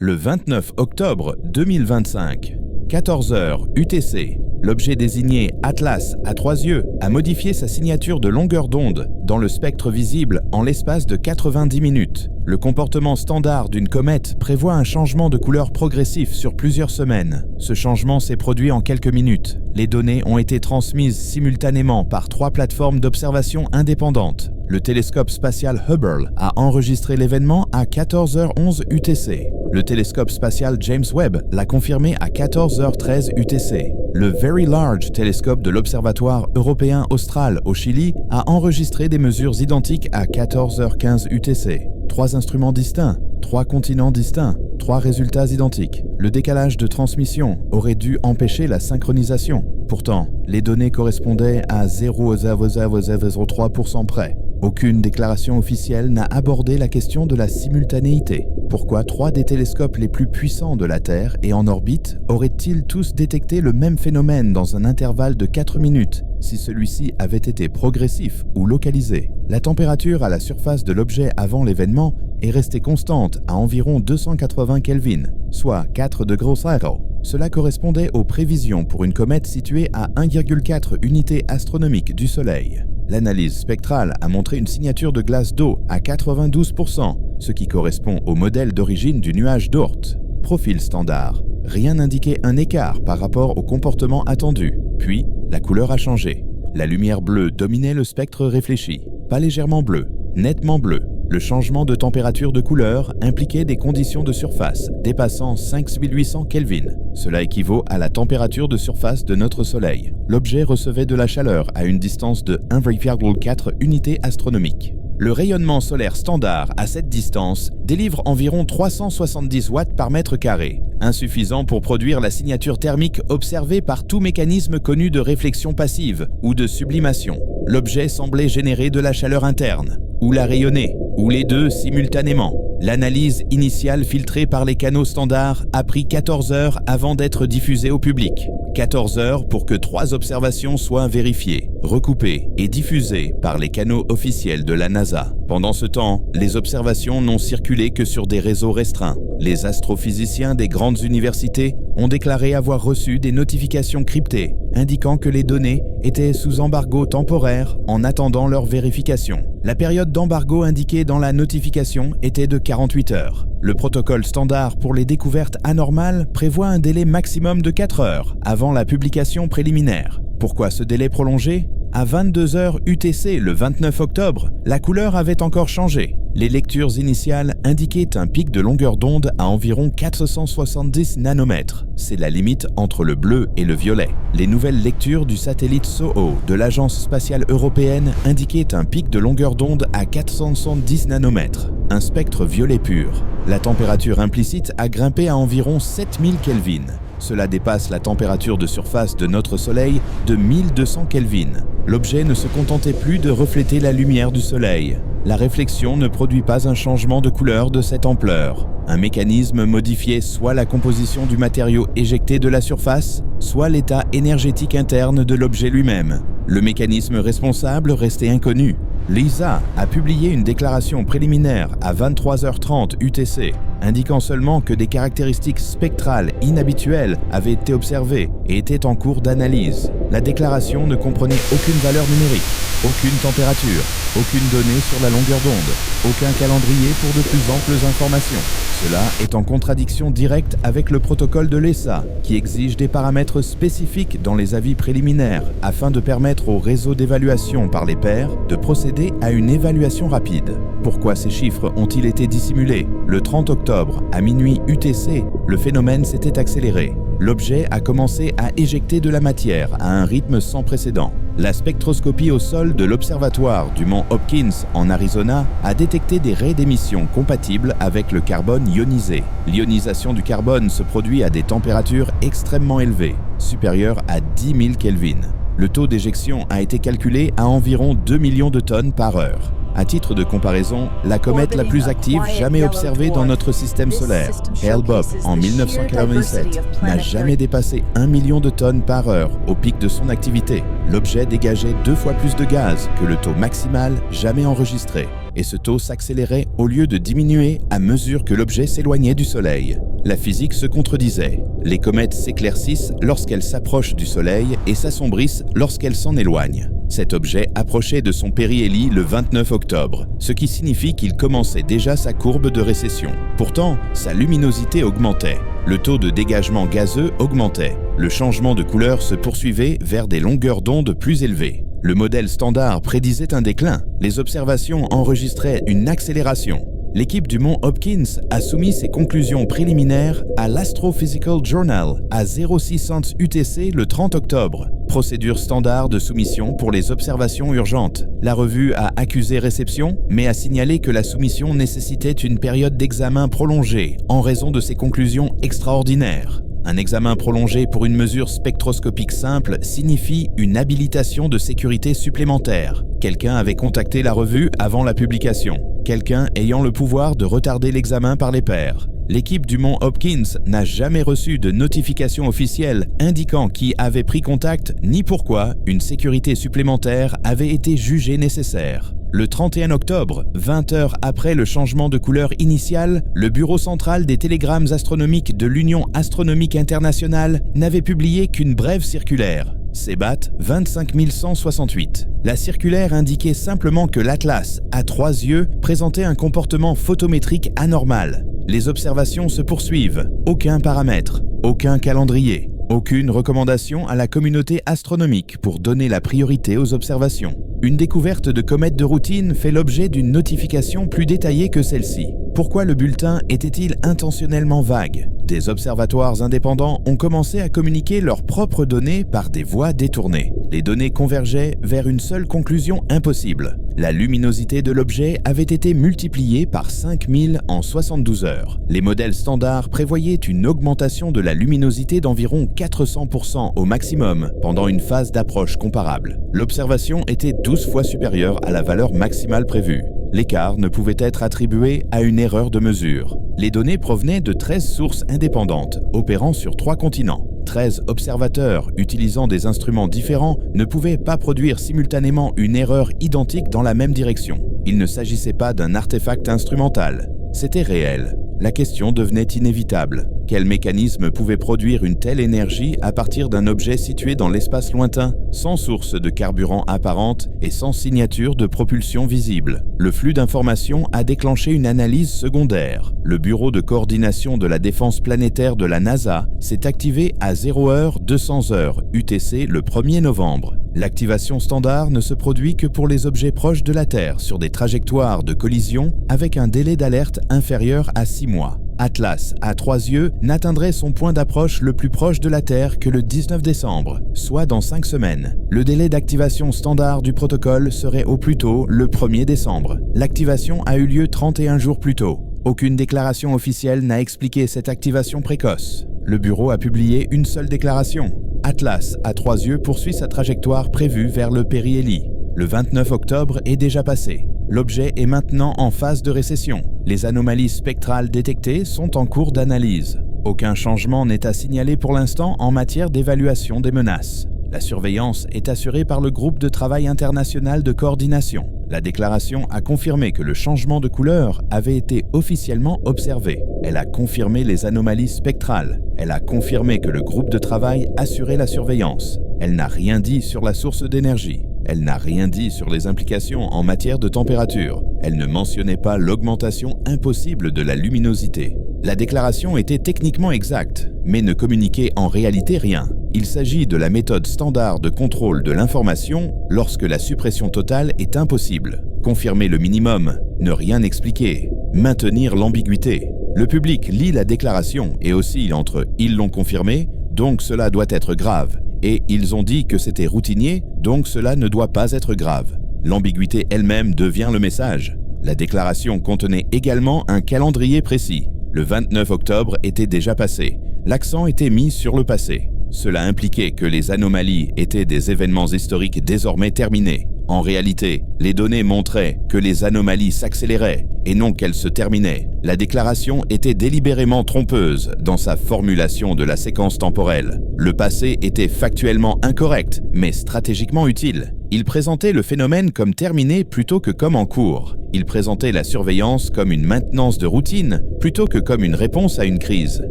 Le 29 octobre 2025, 14h UTC, l'objet désigné Atlas à 3 yeux a modifié sa signature de longueur d'onde dans le spectre visible en l'espace de 90 minutes. Le comportement standard d'une comète prévoit un changement de couleur progressif sur plusieurs semaines. Ce changement s'est produit en quelques minutes. Les données ont été transmises simultanément par 3 plateformes d'observation indépendantes. Le télescope spatial Hubble a enregistré l'événement à 14h11 UTC. Le télescope spatial James Webb l'a confirmé à 14h13 UTC. Le Very Large Telescope de l'Observatoire européen austral au Chili a enregistré des mesures identiques à 14h15 UTC. 3 instruments distincts, 3 continents distincts, 3 résultats identiques. Le décalage de transmission aurait dû empêcher la synchronisation. Pourtant, les données correspondaient à 0,003% près. Aucune déclaration officielle n'a abordé la question de la simultanéité. Pourquoi 3 des télescopes les plus puissants de la Terre et en orbite auraient-ils tous détecté le même phénomène dans un intervalle de 4 minutes si celui-ci avait été progressif ou localisé? La température à la surface de l'objet avant l'événement est restée constante à environ 280 Kelvin, soit 4 degrés Celsius. Cela correspondait aux prévisions pour une comète située à 1,4 unités astronomiques du Soleil. L'analyse spectrale a montré une signature de glace d'eau à 92%, ce qui correspond au modèle d'origine du nuage d'Oort. Profil standard. Rien n'indiquait un écart par rapport au comportement attendu. Puis, la couleur a changé. La lumière bleue dominait le spectre réfléchi. Pas légèrement bleu, nettement bleu. Le changement de température de couleur impliquait des conditions de surface dépassant 5800 Kelvin. Cela équivaut à la température de surface de notre Soleil. L'objet recevait de la chaleur à une distance de 1,4 unités astronomiques. Le rayonnement solaire standard à cette distance délivre environ 370 watts par mètre carré, insuffisant pour produire la signature thermique observée par tout mécanisme connu de réflexion passive ou de sublimation. L'objet semblait générer de la chaleur interne, ou la rayonner, ou les deux simultanément. L'analyse initiale filtrée par les canaux standards a pris 14 heures avant d'être diffusée au public. 14 heures pour que 3 observations soient vérifiées, recoupées et diffusées par les canaux officiels de la NASA. Pendant ce temps, les observations n'ont circulé que sur des réseaux restreints. Les astrophysiciens des grandes universités ont déclaré avoir reçu des notifications cryptées indiquant que les données étaient sous embargo temporaire en attendant leur vérification. La période d'embargo indiquée dans la notification était de 48 heures. Le protocole standard pour les découvertes anormales prévoit un délai maximum de 4 heures avant la publication préliminaire. Pourquoi ce délai prolongé? À 22h UTC le 29 octobre, la couleur avait encore changé. Les lectures initiales indiquaient un pic de longueur d'onde à environ 470 nanomètres. C'est la limite entre le bleu et le violet. Les nouvelles lectures du satellite SOHO de l'Agence spatiale européenne indiquaient un pic de longueur d'onde à 470 nanomètres, un spectre violet pur. La température implicite a grimpé à environ 7000 Kelvin. Cela dépasse la température de surface de notre Soleil de 1200 Kelvin. L'objet ne se contentait plus de refléter la lumière du Soleil. La réflexion ne produit pas un changement de couleur de cette ampleur. Un mécanisme modifiait soit la composition du matériau éjecté de la surface, soit l'état énergétique interne de l'objet lui-même. Le mécanisme responsable restait inconnu. L'ESA a publié une déclaration préliminaire à 23h30 UTC, indiquant seulement que des caractéristiques spectrales inhabituelles avaient été observées et étaient en cours d'analyse. La déclaration ne comprenait aucune valeur numérique, aucune température, aucune donnée sur la longueur d'onde, aucun calendrier pour de plus amples informations. Cela est en contradiction directe avec le protocole de l'ESA, qui exige des paramètres spécifiques dans les avis préliminaires afin de permettre au réseau d'évaluation par les pairs de procéder à une évaluation rapide. Pourquoi ces chiffres ont-ils été dissimulés? Le 30 octobre, à minuit UTC, le phénomène s'était accéléré. L'objet a commencé à éjecter de la matière à un rythme sans précédent. La spectroscopie au sol de l'observatoire du mont Hopkins en Arizona a détecté des raies d'émission compatibles avec le carbone ionisé. L'ionisation du carbone se produit à des températures extrêmement élevées, supérieures à 10 000 Kelvin. Le taux d'éjection a été calculé à environ 2 millions de tonnes par heure. À titre de comparaison, la comète la plus active jamais observée dans notre système solaire, Hale-Bopp en 1997, n'a jamais dépassé 1 million de tonnes par heure au pic de son activité. L'objet dégageait 2 fois plus de gaz que le taux maximal jamais enregistré, et ce taux s'accélérait au lieu de diminuer à mesure que l'objet s'éloignait du Soleil. La physique se contredisait. Les comètes s'éclaircissent lorsqu'elles s'approchent du Soleil et s'assombrissent lorsqu'elles s'en éloignent. Cet objet approchait de son périhélie le 29 octobre, ce qui signifie qu'il commençait déjà sa courbe de récession. Pourtant, sa luminosité augmentait. Le taux de dégagement gazeux augmentait. Le changement de couleur se poursuivait vers des longueurs d'onde plus élevées. Le modèle standard prédisait un déclin. Les observations enregistraient une accélération. L'équipe du Mont Hopkins a soumis ses conclusions préliminaires à l'Astrophysical Journal à 0600 UTC le 30 octobre. Procédure standard de soumission pour les observations urgentes. La revue a accusé réception, mais a signalé que la soumission nécessitait une période d'examen prolongée en raison de ses conclusions extraordinaires. Un examen prolongé pour une mesure spectroscopique simple signifie une habilitation de sécurité supplémentaire. Quelqu'un avait contacté la revue avant la publication. Quelqu'un ayant le pouvoir de retarder l'examen par les pairs. L'équipe du Mont Hopkins n'a jamais reçu de notification officielle indiquant qui avait pris contact ni pourquoi une sécurité supplémentaire avait été jugée nécessaire. Le 31 octobre, 20 heures après le changement de couleur initial, le Bureau central des télégrammes astronomiques de l'Union astronomique internationale n'avait publié qu'une brève circulaire. CEBAT 25168. La circulaire indiquait simplement que l'Atlas, à 3 yeux, présentait un comportement photométrique anormal. Les observations se poursuivent. Aucun paramètre, aucun calendrier, aucune recommandation à la communauté astronomique pour donner la priorité aux observations. Une découverte de comète de routine fait l'objet d'une notification plus détaillée que celle-ci. Pourquoi le bulletin était-il intentionnellement vague ? Des observatoires indépendants ont commencé à communiquer leurs propres données par des voies détournées. Les données convergeaient vers une seule conclusion impossible. La luminosité de l'objet avait été multipliée par 5000 en 72 heures. Les modèles standards prévoyaient une augmentation de la luminosité d'environ 400% au maximum pendant une phase d'approche comparable. L'observation était 12 fois supérieure à la valeur maximale prévue. L'écart ne pouvait être attribué à une erreur de mesure. Les données provenaient de 13 sources indépendantes, opérant sur 3 continents. 13 observateurs utilisant des instruments différents ne pouvaient pas produire simultanément une erreur identique dans la même direction. Il ne s'agissait pas d'un artefact instrumental. C'était réel. La question devenait inévitable. Quel mécanisme pouvait produire une telle énergie à partir d'un objet situé dans l'espace lointain, sans source de carburant apparente et sans signature de propulsion visible? Le flux d'informations a déclenché une analyse secondaire. Le Bureau de coordination de la défense planétaire de la NASA s'est activé à 0h-200h UTC le 1er novembre. L'activation standard ne se produit que pour les objets proches de la Terre sur des trajectoires de collision avec un délai d'alerte inférieur à 6 mois. Atlas, à 3 yeux, n'atteindrait son point d'approche le plus proche de la Terre que le 19 décembre, soit dans 5 semaines. Le délai d'activation standard du protocole serait au plus tôt le 1er décembre. L'activation a eu lieu 31 jours plus tôt. Aucune déclaration officielle n'a expliqué cette activation précoce. Le bureau a publié une seule déclaration. Atlas, à 3 yeux, poursuit sa trajectoire prévue vers le périhélie. Le 29 octobre est déjà passé. L'objet est maintenant en phase de récession. Les anomalies spectrales détectées sont en cours d'analyse. Aucun changement n'est à signaler pour l'instant en matière d'évaluation des menaces. La surveillance est assurée par le groupe de travail international de coordination. La déclaration a confirmé que le changement de couleur avait été officiellement observé. Elle a confirmé les anomalies spectrales. Elle a confirmé que le groupe de travail assurait la surveillance. Elle n'a rien dit sur la source d'énergie. Elle n'a rien dit sur les implications en matière de température. Elle ne mentionnait pas l'augmentation impossible de la luminosité. La déclaration était techniquement exacte, mais ne communiquait en réalité rien. Il s'agit de la méthode standard de contrôle de l'information lorsque la suppression totale est impossible. Confirmer le minimum, ne rien expliquer, maintenir l'ambiguïté. Le public lit la déclaration et oscille entre « ils l'ont confirmé, donc cela doit être grave » et « ils ont dit que c'était routinier, donc cela ne doit pas être grave ». L'ambiguïté elle-même devient le message. La déclaration contenait également un calendrier précis. Le 29 octobre était déjà passé. L'accent était mis sur le passé. Cela impliquait que les anomalies étaient des événements historiques désormais terminés. En réalité, les données montraient que les anomalies s'accéléraient et non qu'elle se terminait. La déclaration était délibérément trompeuse dans sa formulation de la séquence temporelle. Le passé était factuellement incorrect, mais stratégiquement utile. Il présentait le phénomène comme terminé plutôt que comme en cours. Il présentait la surveillance comme une maintenance de routine plutôt que comme une réponse à une crise.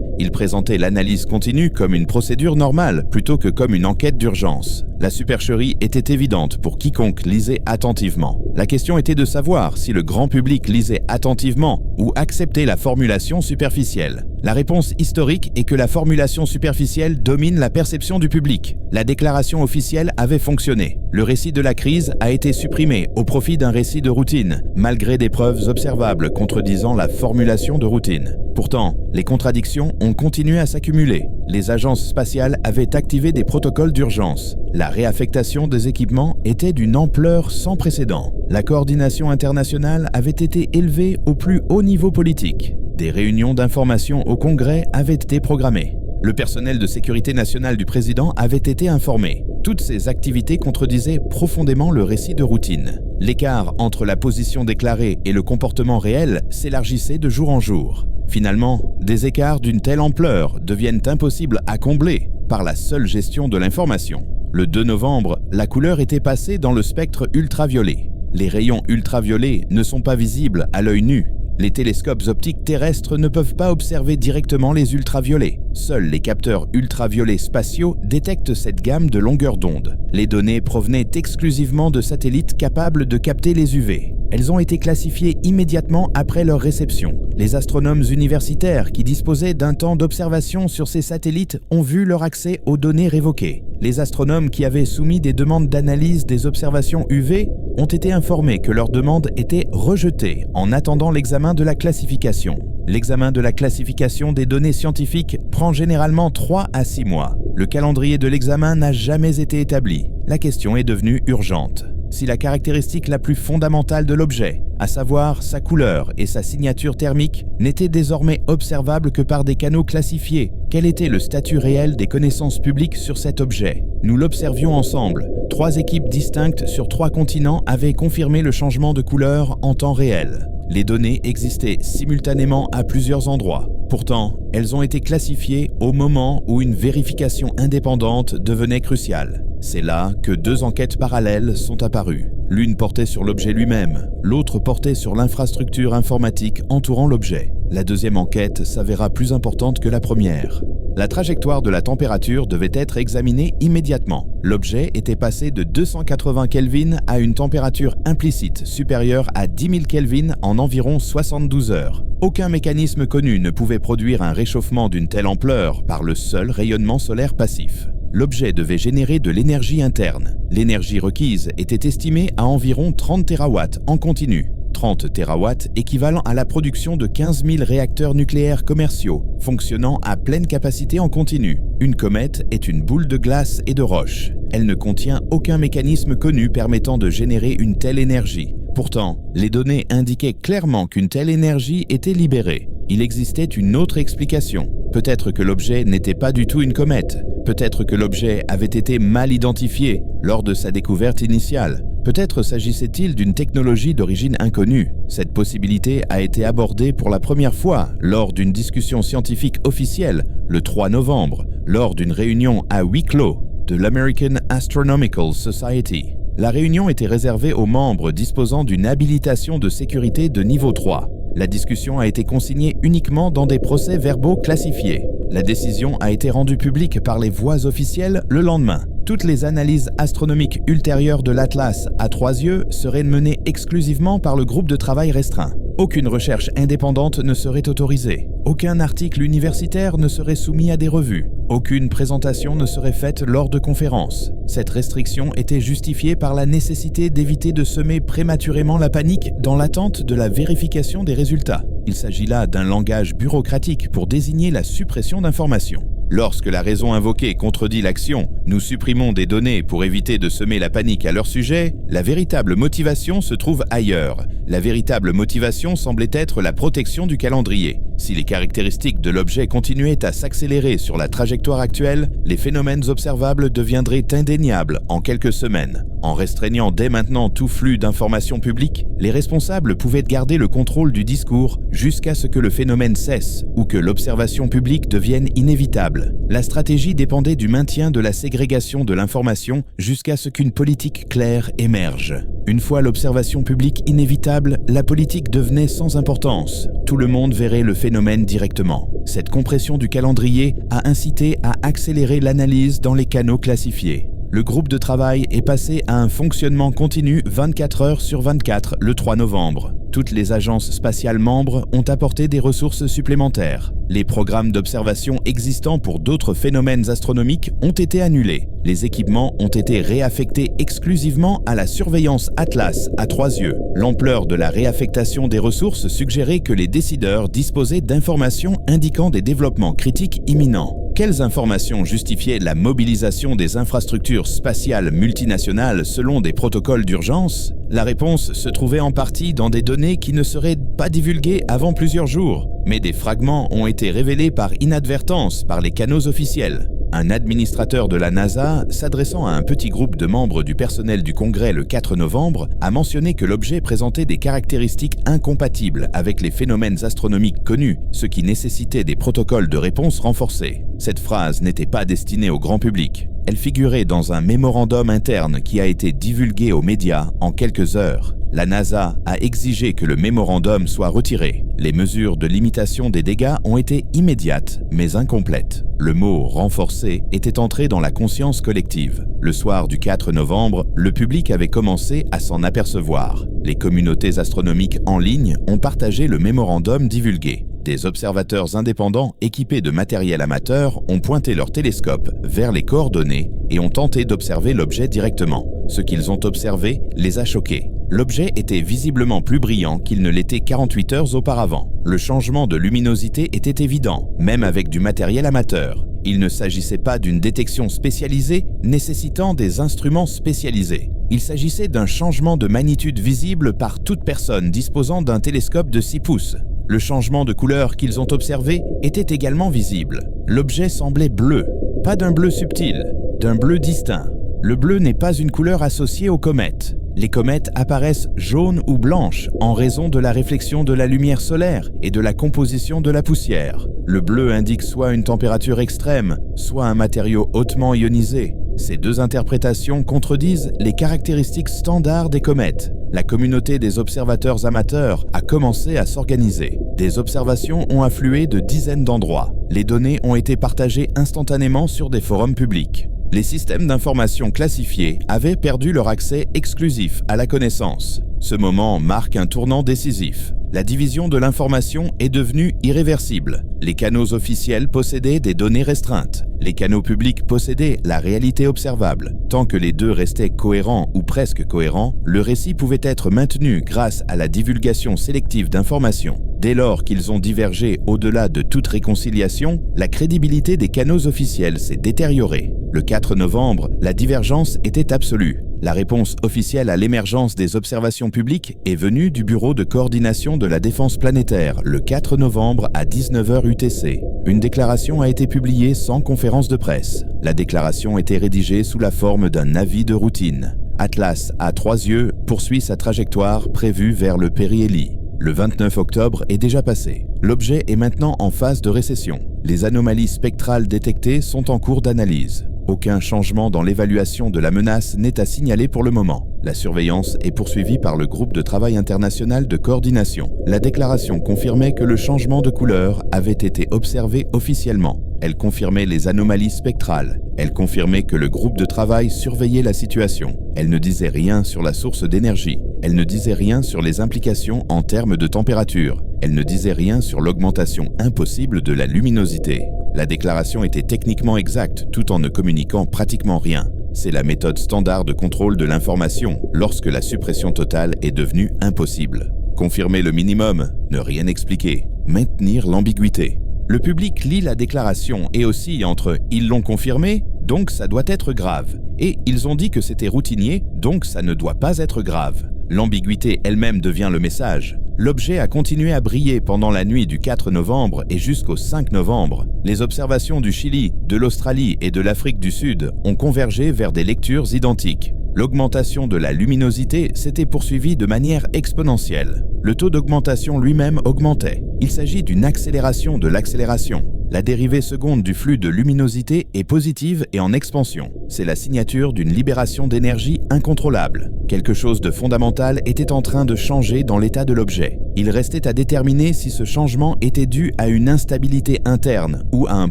Il présentait l'analyse continue comme une procédure normale plutôt que comme une enquête d'urgence. La supercherie était évidente pour quiconque lisait attentivement. La question était de savoir si le grand public lisait attentivement ou acceptait la formulation superficielle. La réponse historique est que la formulation superficielle domine la perception du public. La déclaration officielle avait fonctionné. Le récit de la crise a été supprimé au profit d'un récit de routine, malgré des preuves observables contredisant la formulation de routine. Pourtant, les contradictions ont continué à s'accumuler. Les agences spatiales avaient activé des protocoles d'urgence. La réaffectation des équipements était d'une ampleur sans précédent. La coordination internationale avait été élevée au plus haut niveau politique. Des réunions d'information au Congrès avaient été programmées. Le personnel de sécurité nationale du président avait été informé. Toutes ces activités contredisaient profondément le récit de routine. L'écart entre la position déclarée et le comportement réel s'élargissait de jour en jour. Finalement, des écarts d'une telle ampleur deviennent impossibles à combler par la seule gestion de l'information. Le 2 novembre, la couleur était passée dans le spectre ultraviolet. Les rayons ultraviolets ne sont pas visibles à l'œil nu. Les télescopes optiques terrestres ne peuvent pas observer directement les ultraviolets. Seuls les capteurs ultraviolets spatiaux détectent cette gamme de longueurs d'onde. Les données provenaient exclusivement de satellites capables de capter les UV. Elles ont été classifiées immédiatement après leur réception. Les astronomes universitaires qui disposaient d'un temps d'observation sur ces satellites ont vu leur accès aux données révoqué. Les astronomes qui avaient soumis des demandes d'analyse des observations UV ont été informés que leurs demandes étaient rejetées en attendant l'examen de la classification. L'examen de la classification des données scientifiques prend généralement 3 à 6 mois. Le calendrier de l'examen n'a jamais été établi. La question est devenue urgente. Si la caractéristique la plus fondamentale de l'objet, à savoir sa couleur et sa signature thermique, n'était désormais observable que par des canaux classifiés, quel était le statut réel des connaissances publiques sur cet objet? Nous l'observions ensemble. 3 équipes distinctes sur 3 continents avaient confirmé le changement de couleur en temps réel. Les données existaient simultanément à plusieurs endroits. Pourtant, elles ont été classifiées au moment où une vérification indépendante devenait cruciale. C'est là que 2 enquêtes parallèles sont apparues. L'une portait sur l'objet lui-même, l'autre portait sur l'infrastructure informatique entourant l'objet. La deuxième enquête s'avéra plus importante que la première. La trajectoire de la température devait être examinée immédiatement. L'objet était passé de 280 Kelvin à une température implicite supérieure à 10 000 Kelvin en environ 72 heures. Aucun mécanisme connu ne pouvait produire un réchauffement d'une telle ampleur par le seul rayonnement solaire passif. L'objet devait générer de l'énergie interne. L'énergie requise était estimée à environ 30 TW en continu. 30 TW équivalent à la production de 15 000 réacteurs nucléaires commerciaux, fonctionnant à pleine capacité en continu. Une comète est une boule de glace et de roche. Elle ne contient aucun mécanisme connu permettant de générer une telle énergie. Pourtant, les données indiquaient clairement qu'une telle énergie était libérée. Il existait une autre explication. Peut-être que l'objet n'était pas du tout une comète. Peut-être que l'objet avait été mal identifié lors de sa découverte initiale. Peut-être s'agissait-il d'une technologie d'origine inconnue. Cette possibilité a été abordée pour la première fois lors d'une discussion scientifique officielle le 3 novembre, lors d'une réunion à huis clos de l'American Astronomical Society. La réunion était réservée aux membres disposant d'une habilitation de sécurité de niveau 3. La discussion a été consignée uniquement dans des procès-verbaux classifiés. La décision a été rendue publique par les voies officielles le lendemain. Toutes les analyses astronomiques ultérieures de l'Atlas à 3 yeux seraient menées exclusivement par le groupe de travail restreint. Aucune recherche indépendante ne serait autorisée. Aucun article universitaire ne serait soumis à des revues. Aucune présentation ne serait faite lors de conférences. Cette restriction était justifiée par la nécessité d'éviter de semer prématurément la panique dans l'attente de la vérification des résultats. Il s'agit là d'un langage bureaucratique pour désigner la suppression d'informations. Lorsque la raison invoquée contredit l'action, nous supprimons des données pour éviter de semer la panique à leur sujet, la véritable motivation se trouve ailleurs. La véritable motivation semblait être la protection du calendrier. Si les caractéristiques de l'objet continuaient à s'accélérer sur la trajectoire actuelle, les phénomènes observables deviendraient indéniables en quelques semaines. En restreignant dès maintenant tout flux d'informations publiques, les responsables pouvaient garder le contrôle du discours jusqu'à ce que le phénomène cesse ou que l'observation publique devienne inévitable. La stratégie dépendait du maintien de la ségrégation de l'information jusqu'à ce qu'une politique claire émerge. Une fois l'observation publique inévitable, la politique devenait sans importance. Tout le monde verrait le phénomène directement. Cette compression du calendrier a incité à accélérer l'analyse dans les canaux classifiés. Le groupe de travail est passé à un fonctionnement continu 24 heures sur 24 le 3 novembre. Toutes les agences spatiales membres ont apporté des ressources supplémentaires. Les programmes d'observation existants pour d'autres phénomènes astronomiques ont été annulés. Les équipements ont été réaffectés exclusivement à la surveillance Atlas à 3 yeux. L'ampleur de la réaffectation des ressources suggérait que les décideurs disposaient d'informations indiquant des développements critiques imminents. Quelles informations justifiaient la mobilisation des infrastructures spatiales multinationales selon des protocoles d'urgence? La réponse se trouvait en partie dans des données qui ne seraient pas divulguées avant plusieurs jours, mais des fragments ont été révélés par inadvertance par les canaux officiels. Un administrateur de la NASA, s'adressant à un petit groupe de membres du personnel du Congrès le 4 novembre, a mentionné que l'objet présentait des caractéristiques incompatibles avec les phénomènes astronomiques connus, ce qui nécessitait des protocoles de réponse renforcés. Cette phrase n'était pas destinée au grand public. Elle figurait dans un mémorandum interne qui a été divulgué aux médias en quelques heures. La NASA a exigé que le mémorandum soit retiré. Les mesures de limitation des dégâts ont été immédiates, mais incomplètes. Le mot « renforcé » était entré dans la conscience collective. Le soir du 4 novembre, le public avait commencé à s'en apercevoir. Les communautés astronomiques en ligne ont partagé le mémorandum divulgué. Des observateurs indépendants équipés de matériel amateur ont pointé leur télescope vers les coordonnées et ont tenté d'observer l'objet directement. Ce qu'ils ont observé les a choqués. L'objet était visiblement plus brillant qu'il ne l'était 48 heures auparavant. Le changement de luminosité était évident, même avec du matériel amateur. Il ne s'agissait pas d'une détection spécialisée nécessitant des instruments spécialisés. Il s'agissait d'un changement de magnitude visible par toute personne disposant d'un télescope de 6 pouces. Le changement de couleur qu'ils ont observé était également visible. L'objet semblait bleu, pas d'un bleu subtil, d'un bleu distinct. Le bleu n'est pas une couleur associée aux comètes. Les comètes apparaissent jaunes ou blanches en raison de la réflexion de la lumière solaire et de la composition de la poussière. Le bleu indique soit une température extrême, soit un matériau hautement ionisé. Ces deux interprétations contredisent les caractéristiques standards des comètes. La communauté des observateurs amateurs a commencé à s'organiser. Des observations ont afflué de dizaines d'endroits. Les données ont été partagées instantanément sur des forums publics. Les systèmes d'information classifiés avaient perdu leur accès exclusif à la connaissance. Ce moment marque un tournant décisif. La division de l'information est devenue irréversible. Les canaux officiels possédaient des données restreintes. Les canaux publics possédaient la réalité observable. Tant que les deux restaient cohérents ou presque cohérents, le récit pouvait être maintenu grâce à la divulgation sélective d'informations. Dès lors qu'ils ont divergé au-delà de toute réconciliation, la crédibilité des canaux officiels s'est détériorée. Le 4 novembre, la divergence était absolue. La réponse officielle à l'émergence des observations publiques est venue du Bureau de coordination de la défense planétaire le 4 novembre à 19h UTC. Une déclaration a été publiée sans conférence de presse. La déclaration était rédigée sous la forme d'un avis de routine. Atlas à 3 yeux poursuit sa trajectoire prévue vers le périhélie. Le 29 octobre est déjà passé. L'objet est maintenant en phase de récession. Les anomalies spectrales détectées sont en cours d'analyse. Aucun changement dans l'évaluation de la menace n'est à signaler pour le moment. La surveillance est poursuivie par le groupe de travail international de coordination. La déclaration confirmait que le changement de couleur avait été observé officiellement. Elle confirmait les anomalies spectrales. Elle confirmait que le groupe de travail surveillait la situation. Elle ne disait rien sur la source d'énergie. Elle ne disait rien sur les implications en termes de température. Elle ne disait rien sur l'augmentation impossible de la luminosité. La déclaration était techniquement exacte tout en ne communiquant pratiquement rien. C'est la méthode standard de contrôle de l'information lorsque la suppression totale est devenue impossible. Confirmer le minimum, ne rien expliquer, maintenir l'ambiguïté. Le public lit la déclaration et oscille entre « ils l'ont confirmé, donc ça doit être grave » et « ils ont dit que c'était routinier, donc ça ne doit pas être grave ». L'ambiguïté elle-même devient le message. L'objet a continué à briller pendant la nuit du 4 novembre et jusqu'au 5 novembre. Les observations du Chili, de l'Australie et de l'Afrique du Sud ont convergé vers des lectures identiques. L'augmentation de la luminosité s'était poursuivie de manière exponentielle. Le taux d'augmentation lui-même augmentait. Il s'agit d'une accélération de l'accélération. La dérivée seconde du flux de luminosité est positive et en expansion. C'est la signature d'une libération d'énergie incontrôlable. Quelque chose de fondamental était en train de changer dans l'état de l'objet. Il restait à déterminer si ce changement était dû à une instabilité interne ou à un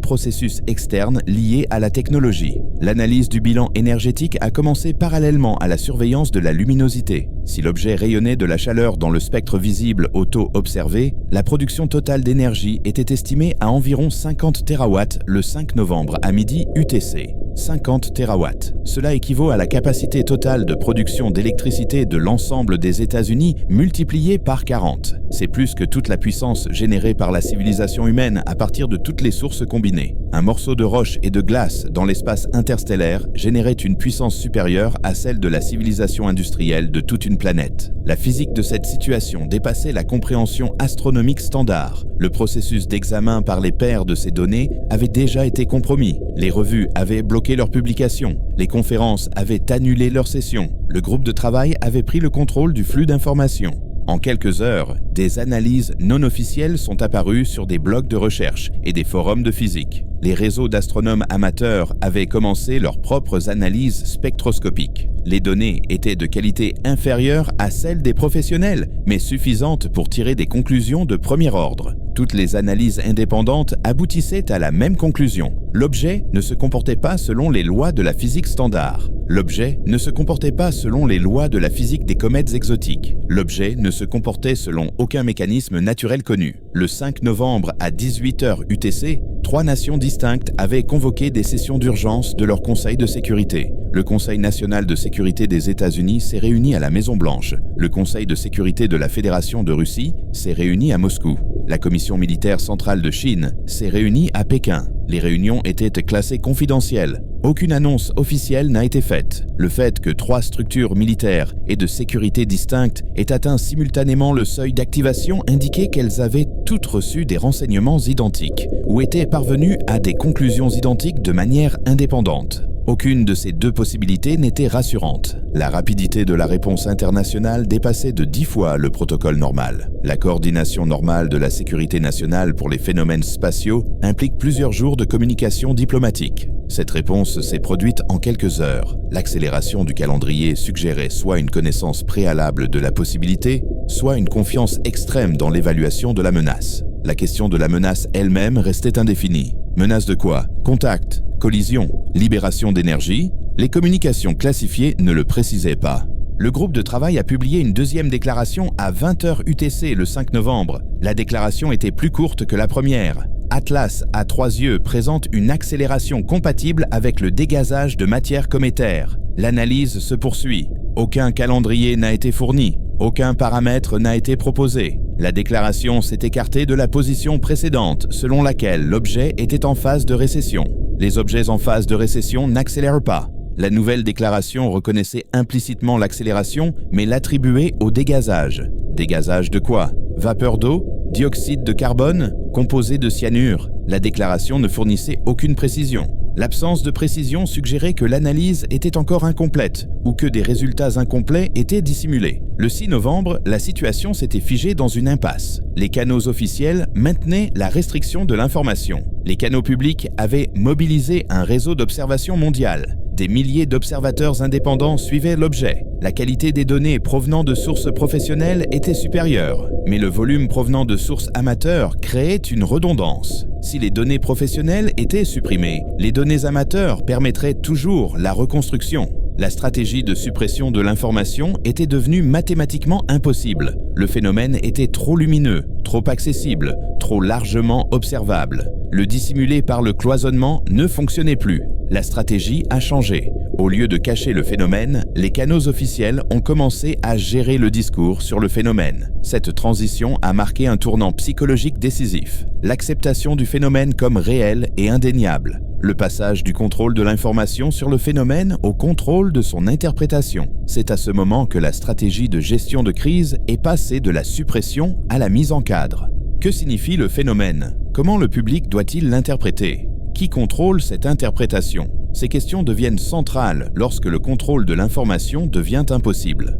processus externe lié à la technologie. L'analyse du bilan énergétique a commencé parallèlement à la surveillance de la luminosité. Si l'objet rayonnait de la chaleur dans le spectre visible au taux observé, la production totale d'énergie était estimée à environ 50 TW le 5 novembre à midi UTC. 50 TW. Cela équivaut à la capacité totale de production d'électricité de l'ensemble des États-Unis multipliée par 40. C'est plus que toute la puissance générée par la civilisation humaine à partir de toutes les sources combinées. Un morceau de roche et de glace dans l'espace interstellaire générait une puissance supérieure à celle de la civilisation industrielle de toute une planète. La physique de cette situation dépassait la compréhension astronomique standard. Le processus d'examen par les pairs de ces données avait déjà été compromis. Les revues avaient bloqué leurs publications. Les conférences avaient annulé leurs sessions. Le groupe de travail avait pris le contrôle du flux d'informations. En quelques heures, des analyses non officielles sont apparues sur des blogs de recherche et des forums de physique. Les réseaux d'astronomes amateurs avaient commencé leurs propres analyses spectroscopiques. Les données étaient de qualité inférieure à celles des professionnels, mais suffisantes pour tirer des conclusions de premier ordre. Toutes les analyses indépendantes aboutissaient à la même conclusion. L'objet ne se comportait pas selon les lois de la physique standard. L'objet ne se comportait pas selon les lois de la physique des comètes exotiques. L'objet ne se comportait selon aucun mécanisme naturel connu. Le 5 novembre à 18h UTC, 3 nations distinctes avaient convoqué des sessions d'urgence de leur Conseil de sécurité. Le Conseil national de sécurité des États-Unis s'est réuni à la Maison-Blanche. Le Conseil de sécurité de la Fédération de Russie s'est réuni à Moscou. La Commission militaire centrale de Chine s'est réunie à Pékin. Les réunions étaient classées confidentielles. Aucune annonce officielle n'a été faite. Le fait que 3 structures militaires et de sécurité distinctes aient atteint simultanément le seuil d'activation indiquait qu'elles avaient toutes reçu des renseignements identiques ou étaient parvenues à des conclusions identiques de manière indépendante. Aucune de ces 2 possibilités n'était rassurante. La rapidité de la réponse internationale dépassait de 10 fois le protocole normal. La coordination normale de la sécurité nationale pour les phénomènes spatiaux implique plusieurs jours de communication diplomatique. Cette réponse s'est produite en quelques heures. L'accélération du calendrier suggérait soit une connaissance préalable de la possibilité, soit une confiance extrême dans l'évaluation de la menace. La question de la menace elle-même restait indéfinie. Menace de quoi? Contact? Collision? Libération d'énergie? Les communications classifiées ne le précisaient pas. Le groupe de travail a publié une deuxième déclaration à 20h UTC le 5 novembre. La déclaration était plus courte que la première. Atlas à 3 yeux présente une accélération compatible avec le dégazage de matière cométaire. L'analyse se poursuit. Aucun calendrier n'a été fourni. Aucun paramètre n'a été proposé. La déclaration s'est écartée de la position précédente, selon laquelle l'objet était en phase de récession. Les objets en phase de récession n'accélèrent pas. La nouvelle déclaration reconnaissait implicitement l'accélération, mais l'attribuait au dégazage. Dégazage de quoi? Vapeur d'eau? Dioxyde de carbone? Composé de cyanure? La déclaration ne fournissait aucune précision. L'absence de précision suggérait que l'analyse était encore incomplète ou que des résultats incomplets étaient dissimulés. Le 6 novembre, la situation s'était figée dans une impasse. Les canaux officiels maintenaient la restriction de l'information. Les canaux publics avaient mobilisé un réseau d'observation mondial. Des milliers d'observateurs indépendants suivaient l'objet. La qualité des données provenant de sources professionnelles était supérieure, mais le volume provenant de sources amateurs créait une redondance. Si les données professionnelles étaient supprimées, les données amateurs permettraient toujours la reconstruction. La stratégie de suppression de l'information était devenue mathématiquement impossible. Le phénomène était trop lumineux, trop accessible, trop largement observable. Le dissimuler par le cloisonnement ne fonctionnait plus. La stratégie a changé. Au lieu de cacher le phénomène, les canaux officiels ont commencé à gérer le discours sur le phénomène. Cette transition a marqué un tournant psychologique décisif, l'acceptation du phénomène comme réel et indéniable, le passage du contrôle de l'information sur le phénomène au contrôle de son interprétation. C'est à ce moment que la stratégie de gestion de crise est passée de la suppression à la mise en cadre. Que signifie le phénomène? Comment le public doit-il l'interpréter? Qui contrôle cette interprétation? Ces questions deviennent centrales lorsque le contrôle de l'information devient impossible.